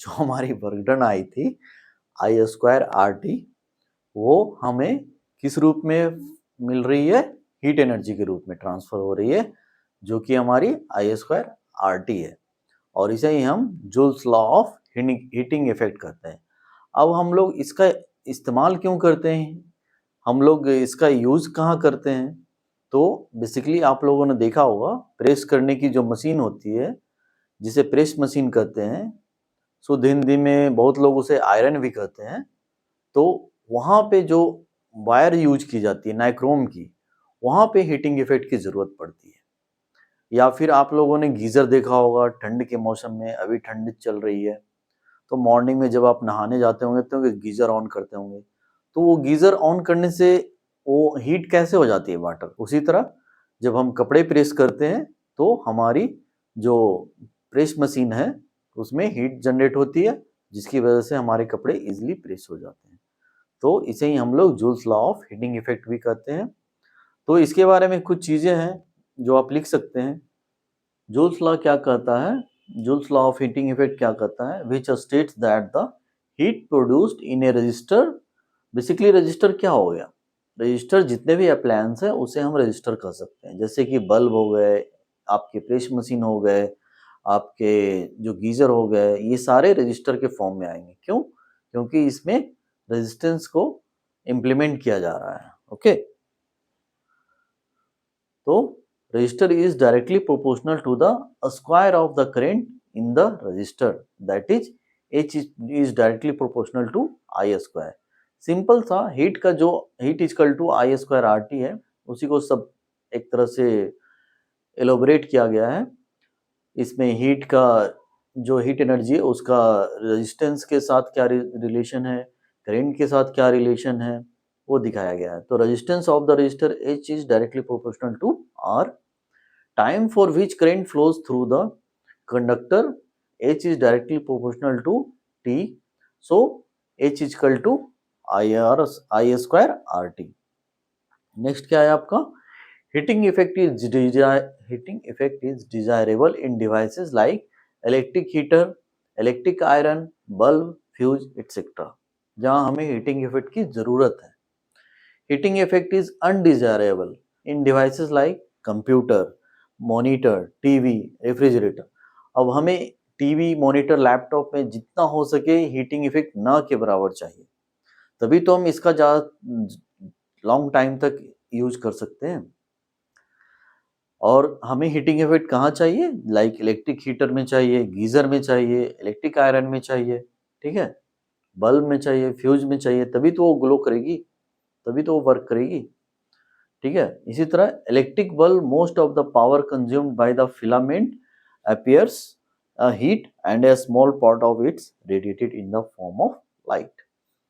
जो हमारी work done I थी आई स्क्वायर आर टी, वो हमें किस रूप में मिल रही है? हीट एनर्जी के रूप में ट्रांसफर हो रही है, जो कि हमारी आई स्क्वायर आर टी है, और इसे ही हम joules law of heating effect कहते हैं। अब हम लोग इसका इस्तेमाल क्यों करते हैं, हम लोग इसका यूज कहाँ करते हैं? तो बेसिकली आप लोगों ने देखा होगा, प्रेस करने की जो मशीन होती है जिसे प्रेस मशीन कहते हैं, शुद्ध हिंदी में बहुत लोग उसे आयरन भी कहते हैं, तो वहाँ पे जो वायर यूज की जाती है नाइक्रोम की, वहाँ पे हीटिंग इफेक्ट की जरूरत पड़ती है। या फिर आप लोगों ने गीजर देखा होगा, ठंड के मौसम में, अभी ठंड चल रही है, तो मॉर्निंग में जब आप नहाने जाते होंगे तो गीजर ऑन करते होंगे, तो वो गीजर ऑन करने से वो हीट कैसे हो जाती है वाटर, उसी तरह जब हम कपड़े प्रेस करते हैं तो हमारी जो प्रेस मशीन है उसमें हीट जनरेट होती है, जिसकी वजह से हमारे कपड़े इजिली प्रेस हो जाते हैं। तो इसे ही हम लोग joules law of heating effect भी कहते हैं। तो इसके बारे में कुछ चीजें हैं जो आप लिख सकते हैं। जूल्स लॉ क्या कहता है? Joules law of heating effect क्या कहता है? Which states that the heat produced in A register, basically register क्या हो गया? रजिस्टर जितने भी अप्लायंस है उसे हम रजिस्टर कर सकते हैं, जैसे कि बल्ब हो गए, आपके प्रेस मशीन हो गए, आपके जो गीजर हो गए, ये सारे रजिस्टर के फॉर्म में आएंगे। क्यों? क्योंकि इसमें रेजिस्टेंस को इम्प्लीमेंट किया जा रहा है। ओके, तो resistor is directly proportional to the square of the current in the resistor, that is H is directly proportional to I square। Simple सा हीट का जो heat equal to I square R T है, उसी को सब एक तरह से एलोबरेट किया गया है। इसमें हीट का जो हीट एनर्जी है उसका रेजिस्टेंस के साथ क्या रिलेशन है, करंट के साथ क्या रिलेशन है, वो दिखाया गया है। तो resistance of the resistor H is directly proportional to R, time for which current flows through the conductor H is directly proportional to T, so H is equal to I square RT। Next क्या है आपका? Heating effect is desirable in devices like electric heater, electric iron, bulb, fuse etcetera, जहां हमें heating effect की जरूरत है। Heating effect is undesirable in devices like computer, monitor, TV, refrigerator. अब हमें टीवी, मॉनिटर, लैपटॉप में जितना हो सके हीटिंग इफेक्ट ना के बराबर चाहिए, तभी तो हम इसका ज़्यादा लॉन्ग टाइम तक यूज कर सकते हैं। और हमें हीटिंग इफेक्ट कहाँ चाहिए? लाइक इलेक्ट्रिक हीटर में चाहिए, गीजर में चाहिए, इलेक्ट्रिक आयरन में चाहिए, ठीक है, बल्ब में चाहिए, फ्यूज में चाहिए, तभी तो वो ग्लो करेगी, तभी तो वो वर्क करेगी, ठीक है। इसी तरह electric bulb, most of the power consumed by the filament appears heat and A small part of its radiated in the form of light.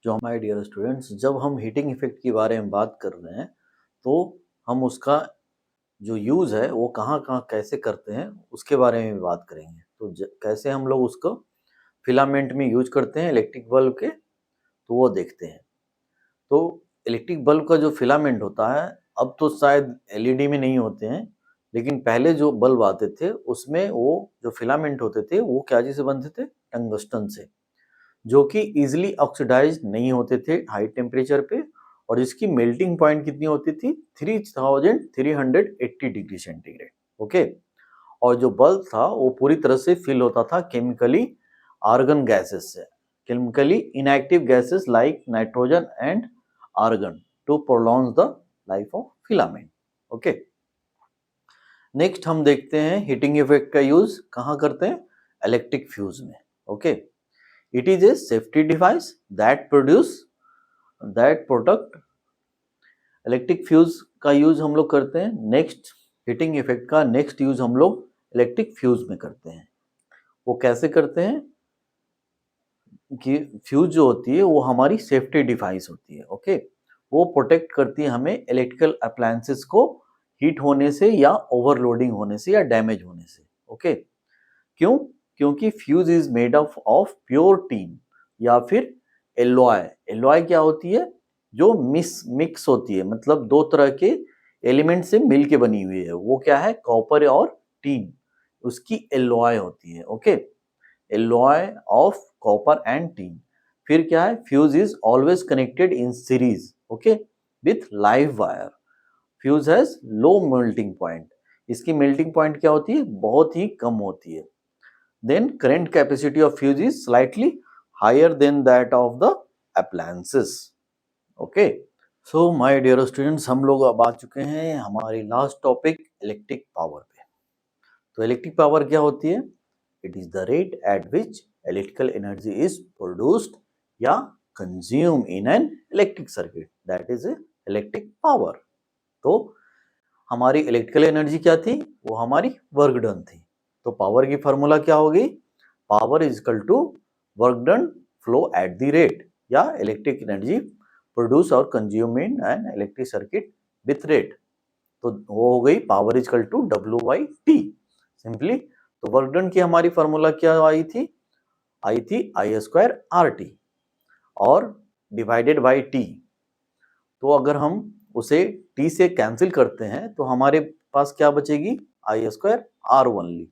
जो हमारे डियर स्टूडेंट्स, जब हम हीटिंग इफेक्ट के बारे में बात कर रहे हैं तो हम उसका जो यूज है वो कहाँ कहाँ कैसे करते हैं उसके बारे में भी बात करेंगे। तो कैसे हम लोग उसको फिलामेंट में यूज करते हैं इलेक्ट्रिक बल्ब के, तो वो देखते हैं। तो इलेक्ट्रिक बल्ब का जो फिलामेंट होता है, अब तो शायद एलईडी में नहीं होते हैं, लेकिन पहले जो बल्ब आते थे उसमें वो जो फिलामेंट होते थे वो क्या चीज से बनते थे? टंगस्टन से, जो कि इजिली ऑक्सीडाइज नहीं होते थे हाई टेम्परेचर पे, और इसकी मेल्टिंग पॉइंट कितनी होती थी? 3380 डिग्री सेंटीग्रेड। ओके, और जो बल्ब था वो पूरी तरह से फिल होता था केमिकली आर्गन गैसेस से, chemically inactive gases like nitrogen and argon, to prolong the life of filament. Okay, next हम देखते हैं हीटिंग इफेक्ट का यूज कहाँ करते हैं? इलेक्ट्रिक फ्यूज में। Okay, it is a safety device that protect। Electric fuse का यूज हम लोग करते हैं। नेक्स्ट हीटिंग इफेक्ट का नेक्स्ट यूज हम लोग इलेक्ट्रिक फ्यूज में करते हैं। वो कैसे करते हैं कि फ्यूज जो होती है वो हमारी सेफ्टी डिवाइस होती है। ओके, वो प्रोटेक्ट करती है हमें इलेक्ट्रिकल अप्लायंसेस को हीट होने से या ओवरलोडिंग होने से या डैमेज होने से। ओके, क्यों? क्योंकि fuse is made of pure tin या फिर एलॉय। एलॉय क्या होती है? जो मिक्स होती है, मतलब दो तरह के एलिमेंट से मिल के बनी हुई है, वो क्या है? कॉपर और टीन, उसकी एलॉय होती है। Okay, alloy of copper and tin. फिर क्या है, fuse is always connected in series, okay, with live wire. Fuse has low melting point, इसकी मेल्टिंग पॉइंट क्या होती है, बहुत ही कम होती है। Then current capacity of fuse is slightly higher than that of the appliances, okay. So my dear students, हम लोग अब आ चुके हैं हमारी लास्ट टॉपिक इलेक्ट्रिक पावर पे। तो इलेक्ट्रिक पावर क्या होती है, it is the rate at which electrical energy is produced या consume in an electric circuit, that is electric power. तो हमारी इलेक्ट्रिकल एनर्जी क्या थी, वो हमारी वर्क डन थी। तो पावर की फॉर्मूला क्या होगी, power is equal to work done flow at the rate, या इलेक्ट्रिक एनर्जी प्रोड्यूस और consume in an electric circuit with rate. तो वो हो गई power is equal to W/T simply. तो वर्क डन की हमारी फॉर्मूला क्या आई थी I²RT और डिवाइडेड बाय T। तो अगर हम उसे T से कैंसिल करते हैं तो हमारे पास क्या बचेगी, I²R ओनली।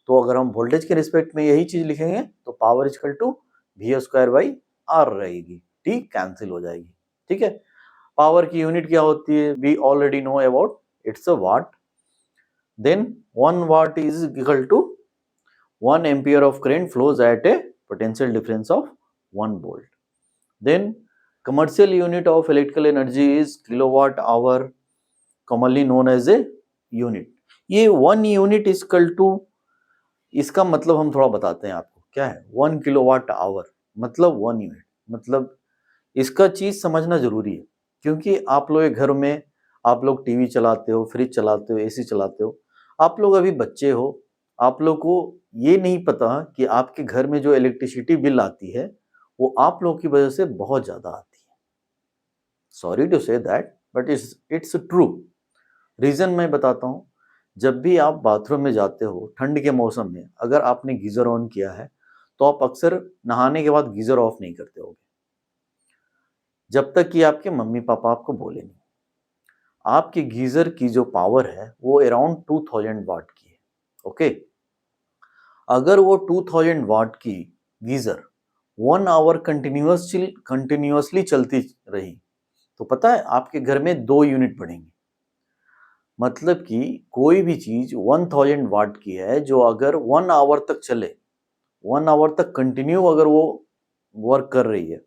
तो अगर हम वोल्टेज के रिस्पेक्ट में यही चीज लिखेंगे तो power is equal to V²/R रहेगी, T कैंसिल हो जाएगी, ठीक है। पावर की यूनिट क्या होती है, we already know about, it's a watt. Then 1 watt is equal to 1 ampere of current flows at a potential difference of 1 volt. Then commercial unit of electrical energy is kilowatt hour, commonly known as a unit. ये 1 unit is equal to, इसका मतलब हम थोड़ा बताते हैं आपको क्या है 1 किलोवाट आवर मतलब 1 यूनिट, मतलब इसका चीज समझना जरूरी है। क्योंकि आप लोग के घर में आप लोग टीवी चलाते हो, फ्रिज चलाते हो, एसी चलाते हो, आप लोग अभी बच्चे हो, आप लोग को ये नहीं पता कि आपके घर में जो इलेक्ट्रिसिटी बिल आती है वो आप लोग की वजह से बहुत ज्यादा आती है। Sorry to say that but it's true. Reason मैं बताता हूँ, जब भी आप बाथरूम में जाते हो ठंड के मौसम में, अगर आपने गीजर ऑन किया है तो आप अक्सर नहाने के बाद गीजर ऑफ नहीं करते होगे जब तक कि आपके मम्मी पापा आपको बोले नहीं। आपके गीजर की जो पावर है वो अराउंड 2000 वाट की है, ओके। अगर वो 2000 वाट की गीजर 1 आवर कंटिन्यूअसली चलती रही तो पता है आपके घर में 2 यूनिट बढ़ेंगे। मतलब कि कोई भी चीज 1000 वाट की है जो अगर 1 आवर तक चले, 1 आवर तक कंटिन्यू अगर वो वर्क कर रही है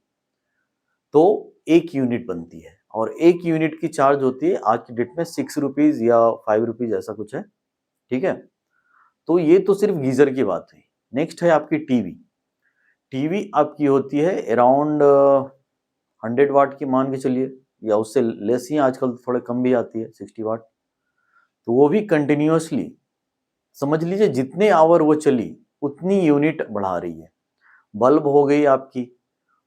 तो 1 यूनिट बनती है। और 1 यूनिट की चार्ज होती है आज की डेट में 6 रुपीज या 5 रुपीज ऐसा कुछ है, ठीक है। तो ये तो सिर्फ गीजर की बात हुई। नेक्स्ट है आपकी टीवी। टीवी आपकी होती है अराउंड 100 वाट की मान के चलिए, या उससे लेस ही आजकल थोड़े कम भी आती है 60 वाट। तो वो भी कंटिन्यूअसली समझ लीजिए जितने आवर वो चली उतनी यूनिट बढ़ा रही है। बल्ब हो गई आपकी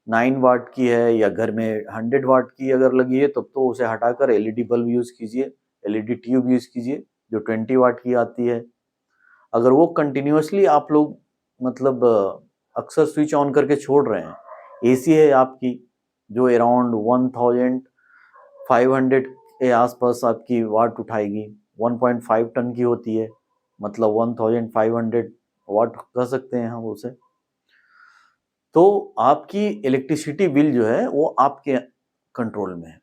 9 वाट की है या घर में 100 वाट की अगर लगी है तब तो उसे हटाकर एलईडी बल्ब यूज कीजिए, एलईडी ट्यूब यूज कीजिए जो 20 वाट की आती है। अगर वो कंटिन्यूअसली आप लोग मतलब अक्सर स्विच ऑन करके छोड़ रहे हैं, एसी है आपकी जो अराउंड 1500 के आसपास आपकी वाट उठाएगी, 1.5 टन की होती है, मतलब 1500 वाट कह सकते हैं हम उसे। तो आपकी इलेक्ट्रिसिटी बिल जो है वो आपके कंट्रोल में है।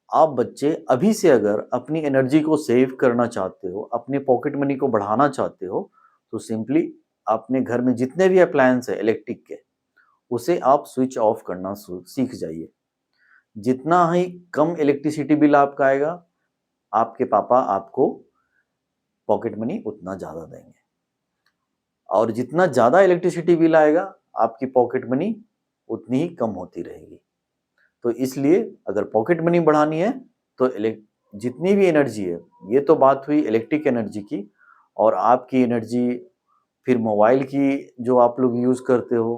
आप बच्चे अभी से अगर अपनी एनर्जी को सेव करना चाहते हो, अपने पॉकेट मनी को बढ़ाना चाहते हो, तो सिंपली अपने घर में जितने भी अप्लायंस है इलेक्ट्रिक के उसे आप स्विच ऑफ करना सीख जाइए। जितना ही कम इलेक्ट्रिसिटी बिल आपका आएगा आपके पापा आपको पॉकेट मनी उतना ज्यादा देंगे, और जितना ज्यादा इलेक्ट्रिसिटी बिल आएगा आपकी पॉकेट मनी उतनी ही कम होती रहेगी। तो इसलिए अगर पॉकेट मनी बढ़ानी है तो जितनी भी एनर्जी है, ये तो बात हुई इलेक्ट्रिक एनर्जी की, और आपकी एनर्जी फिर मोबाइल की जो आप लोग यूज करते हो